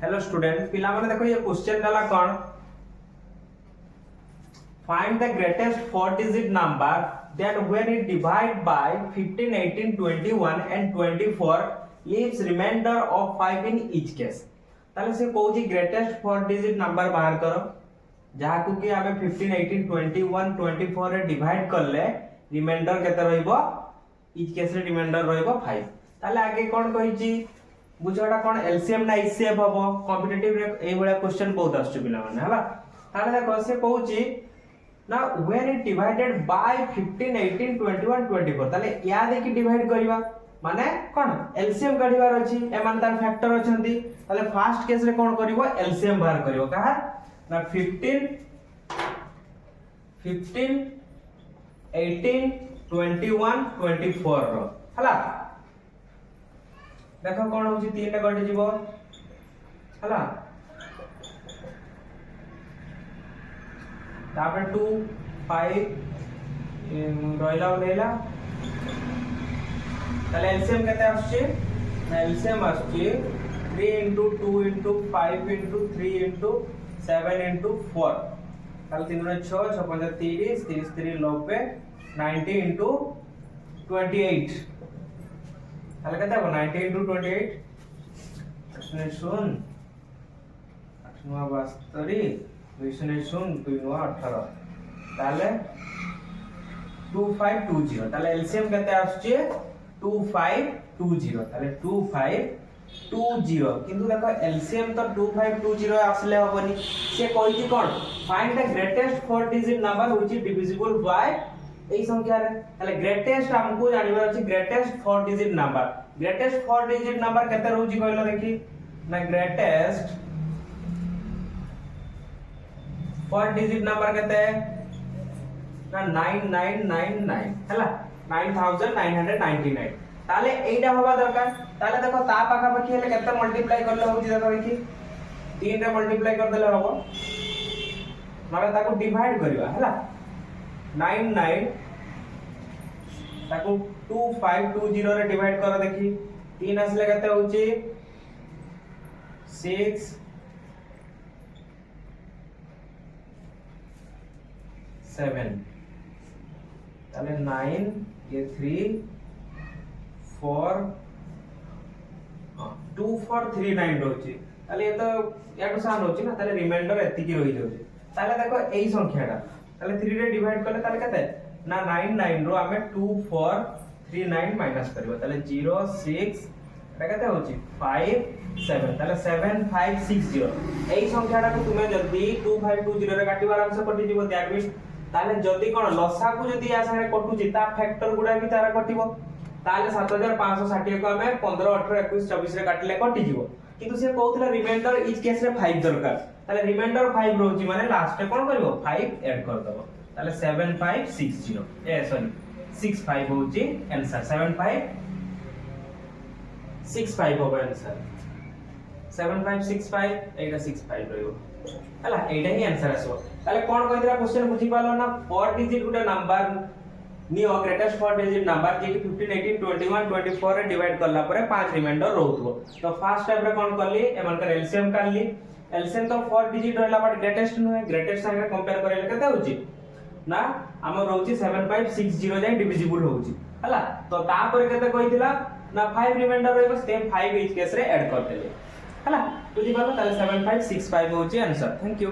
Hello student पिला माने देखो ये क्वेश्चन डाला कौन find the greatest four digit number that when it divide by 15 18 21 and 24 leaves remainder of 5 in each case ताले से कहूची ग्रेटेस्ट फोर डिजिट नंबर बाहर करो जहा को कि हमें 15 18 21 24 रे डिवाइड करले रिमाइंडर केते रहइबो each case रे रिमाइंडर रहइबो 5 ताले आगे कोन कहिची बुझाटा कोन एलसीएम ना ईसीएफ हबो कॉम्पिटिटिव रे एई भलिया क्वेश्चन बहुत आछू पिला माने हला ताले देखो से कहूची ना when it divided by 15 18 21 24 ताले या देखि डिवाइड करिवा माने कोन एलसीएम काढिबार अछि एमान तार फैक्टर अछंती ताले फर्स्ट केस रे कोन करिवो एलसीएम बाहर करिवो कहा ना 15 18 21 24 रो हला देखो कोन होची 3 रे कटि जीवो हला तापर 2 5 रोइला लेला ताले एलसीएम केते आछी एलसीएम आछी 3 2 5 3 7 4 ताले 3 रे 6 6 5 30 30 3 90 90 28 ताले केते हो 90 28 8 सुन 8 9 72 2 सुन 2 9 18 ताले 2520 ताले एलसीएम केते आछी 2520 ताले 2520 किंतु देखो एलसीएम तो 2520 आसले होबनी से कहि कोन find the greatest four digit number which is divisible by एई संख्या रे ताले ग्रेटेस्ट हमको जानिबार अछि ग्रेटेस्ट फोर डिजिट नंबर केते रहउची कहलो देखि ना ग्रेटेस्ट फोर डिजिट नंबर केते ना 9999 हला 9999 ताले एटा होबा दरकार ताले देखो ता पाखा पाखी हेले केते मल्टीप्लाई करले होची देखो देखि 3 रे मल्टीप्लाई कर देले होबो माने ताको डिवाइड करिवा हला 99 ताको 2520 रे डिवाइड कर देखि 3 असले केते होची 6 7 ताले 9 ये 3 4 2439 रोची ताले ये तो याटो सान होची ना ताले रिमाइंडर एति की रही जाउची ताले देखो एई संख्याटा ताले 3 रे डिवाइड करले ताले केते ना 99 रो हमें 2439 माइनस करबो ताले 0 6 एटा केते होची 5 7 ताले 7560 एई संख्याटा को तुमे जल्दी 2520 रे काटिबार आंसर कटि जीवो दैट मींस ताले जदी कोन लसा को जदी या संगे कटुची ता फैक्टर गुडा भी तारा कटिबो ताले 7560 को हमें 15 18 21 24 रे काटले कटि जीवो किंतु से कहउतला रिमाइंडर इच केस रे 5 दरकार ताले रिमाइंडर 5 रहउची माने लास्ट रे कोन करबो 5 ऐड कर दबो ताले 7560 ए सॉरी 65 होची आंसर 7565 होबो आंसर 7565 एटा 65 रहइबो हला एटा ही आंसर आसो ताले कोन कहितरा क्वेश्चन बुझी पालो ना फोर डिजिट गुटा नंबर नियो ग्रेटेस्ट फोर डिजिट नंबर जे कि 15 18 21 24 रे डिवाइड करला परे 5 रिमाइंडर रहउथबो तो फर्स्ट स्टेप रे कोन करली एमन का एलसीएम करली एलसीएम तो फोर डिजिट रहला बट ग्रेटेस्ट नुहे ग्रेटेस्ट संगे कंपेयर करले केते होची ना हम रहउची 7560 जाय डिविजिबल होउची हला तो ता परे केते कहितला ना 5 रिमाइंडर रहइबो सेम 5 इच केस रे ऐड कर देले हला बुझी पालो ताले 7565 होची आंसर थैंक यू।